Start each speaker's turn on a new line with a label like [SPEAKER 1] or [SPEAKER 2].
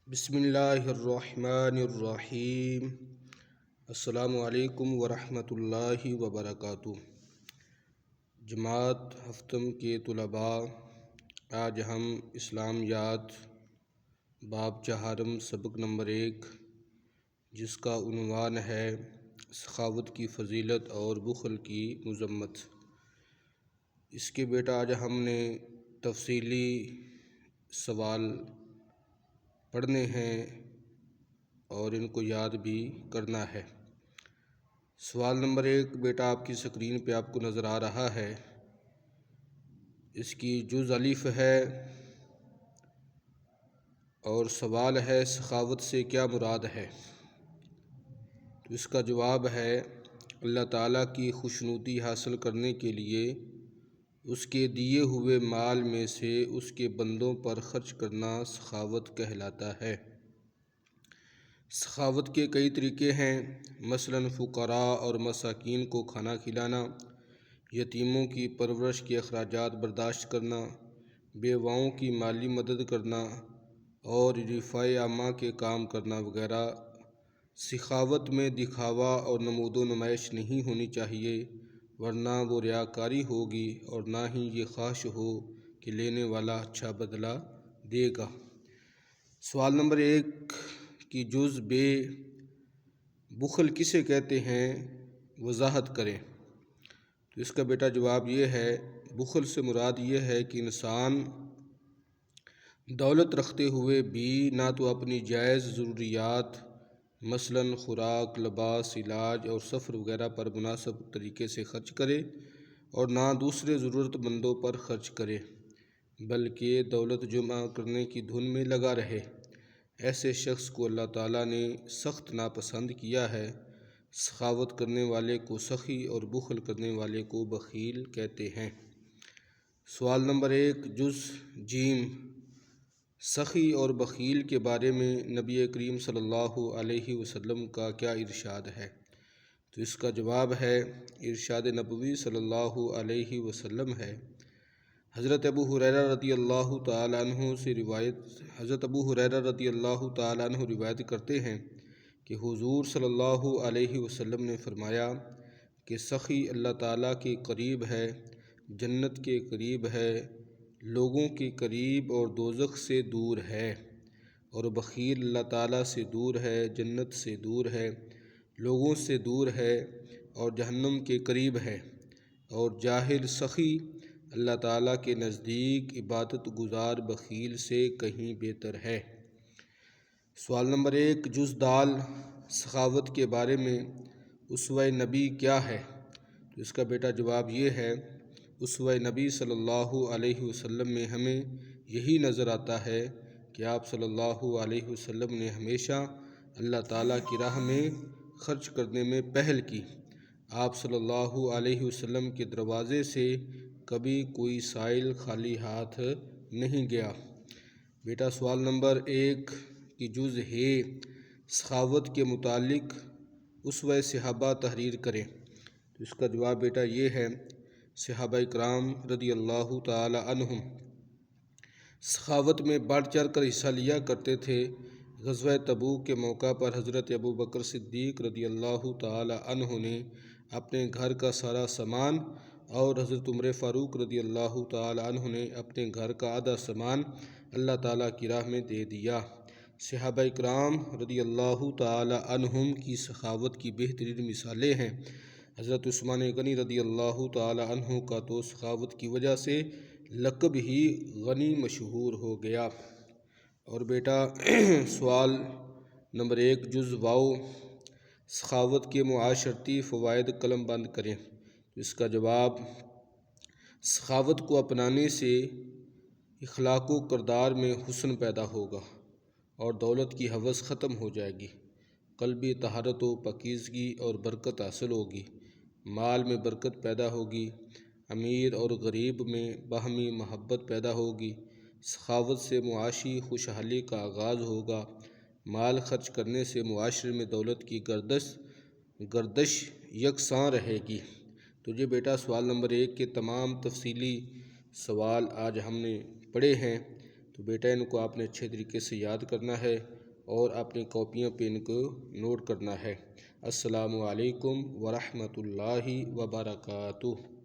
[SPEAKER 1] بسم اللہ الرحمن الرحیم۔ السلام علیکم ورحمۃ اللہ وبرکاتہ۔ جماعت ہفتم کے طلباء، آج ہم اسلامیات باب چہارم سبق نمبر 1 جس کا عنوان ہے سخاوت کی فضیلت اور بخل کی مذمت، اس کے بیٹا آج ہم نے تفصیلی سوال پڑھنے ہیں اور ان کو یاد بھی کرنا ہے۔ سوال نمبر 1 بیٹا آپ کی سکرین پہ آپ کو نظر آ رہا ہے، اس کی جز الف ہے اور سوال ہے سخاوت سے کیا مراد ہے؟ تو اس کا جواب ہے اللہ تعالیٰ کی خوشنودی حاصل کرنے کے لیے اس کے دیے ہوئے مال میں سے اس کے بندوں پر خرچ کرنا سخاوت کہلاتا ہے۔ سخاوت کے کئی طریقے ہیں، مثلاً فقراء اور مساکین کو کھانا کھلانا، یتیموں کی پرورش کے اخراجات برداشت کرنا، بیواؤں کی مالی مدد کرنا اور رفاع عامہ کے کام کرنا وغیرہ۔ سخاوت میں دکھاوا اور نمود و نمائش نہیں ہونی چاہیے، ورنہ وہ ریاکاری ہوگی اور نہ ہی یہ خواہش ہو کہ لینے والا اچھا بدلہ دے گا۔ سوال نمبر 1 کی جز بے بخل کسے کہتے ہیں وضاحت کریں۔ تو اس کا بیٹا جواب یہ ہے، بخل سے مراد یہ ہے کہ انسان دولت رکھتے ہوئے بھی نہ تو اپنی جائز ضروریات مثلاً خوراک، لباس، علاج اور سفر وغیرہ پر مناسب طریقے سے خرچ کرے اور نہ دوسرے ضرورت مندوں پر خرچ کرے، بلکہ دولت جمع کرنے کی دھن میں لگا رہے۔ ایسے شخص کو اللہ تعالیٰ نے سخت ناپسند کیا ہے۔ سخاوت کرنے والے کو سخی اور بخل کرنے والے کو بخیل کہتے ہیں۔ سوال نمبر 1 جز جیم سخی اور بخیل کے بارے میں نبی کریم صلی اللہ علیہ وسلم کا کیا ارشاد ہے؟ تو اس کا جواب ہے، ارشاد نبوی صلی اللہ علیہ وسلم ہے۔ حضرت ابو ہریرہ رضی اللہ تعالیٰ عنہ سے روایت کرتے ہیں کہ حضور صلی اللہ علیہ وسلم نے فرمایا کہ سخی اللہ تعالیٰ کے قریب ہے، جنت کے قریب ہے، لوگوں کے قریب اور دوزخ سے دور ہے، اور بخیل اللہ تعالیٰ سے دور ہے، جنت سے دور ہے، لوگوں سے دور ہے اور جہنم کے قریب ہے، اور جاہل سخی اللہ تعالیٰ کے نزدیک عبادت گزار بخیل سے کہیں بہتر ہے۔ سوال نمبر 1 جز دال سخاوت کے بارے میں اسوہ نبی کیا ہے؟ تو اس کا بیٹا جواب یہ ہے، اسوہ نبی صلی اللہ علیہ وسلم میں ہمیں یہی نظر آتا ہے کہ آپ صلی اللہ علیہ وسلم نے ہمیشہ اللہ تعالیٰ کی راہ میں خرچ کرنے میں پہل کی۔ آپ صلی اللہ علیہ وسلم کے دروازے سے کبھی کوئی سائل خالی ہاتھ نہیں گیا۔ بیٹا سوال نمبر 1 کی جز ہے سخاوت کے متعلق اسوہ صحابہ تحریر کریں۔ تو اس کا جواب بیٹا یہ ہے، صحابہ کرام رضی اللہ تعالی عنہم سخاوت میں بڑھ چڑھ کر حصہ لیا کرتے تھے۔ غزوہ تبوک کے موقع پر حضرت ابو بکر صدیق رضی اللہ تعالی عنہ نے اپنے گھر کا سارا سامان اور حضرت عمر فاروق رضی اللہ تعالی عنہ نے اپنے گھر کا آدھا سامان اللہ تعالیٰ کی راہ میں دے دیا۔ صحابہ کرام رضی اللہ تعالی عنہم کی سخاوت کی بہترین مثالیں ہیں۔ حضرت عثمان غنی رضی اللہ تعالی عنہ کا تو سخاوت کی وجہ سے لقب ہی غنی مشہور ہو گیا۔ اور بیٹا سوال نمبر 1 جز واو سخاوت کے معاشرتی فوائد قلم بند کریں۔ اس کا جواب، سخاوت کو اپنانے سے اخلاق و کردار میں حسن پیدا ہوگا اور دولت کی ہوس ختم ہو جائے گی، قلبی طہارت و پاکیزگی اور برکت حاصل ہوگی، مال میں برکت پیدا ہوگی، امیر اور غریب میں باہمی محبت پیدا ہوگی، سخاوت سے معاشی خوشحالی کا آغاز ہوگا، مال خرچ کرنے سے معاشرے میں دولت کی گردش یکساں رہے گی۔ تو یہ بیٹا سوال نمبر 1 کے تمام تفصیلی سوال آج ہم نے پڑھے ہیں، تو بیٹا ان کو آپ نے اچھے طریقے سے یاد کرنا ہے اور اپنی کاپیوں پہ ان کو نوٹ کرنا ہے۔ السلام علیکم ورحمۃ اللہ وبرکاتہ۔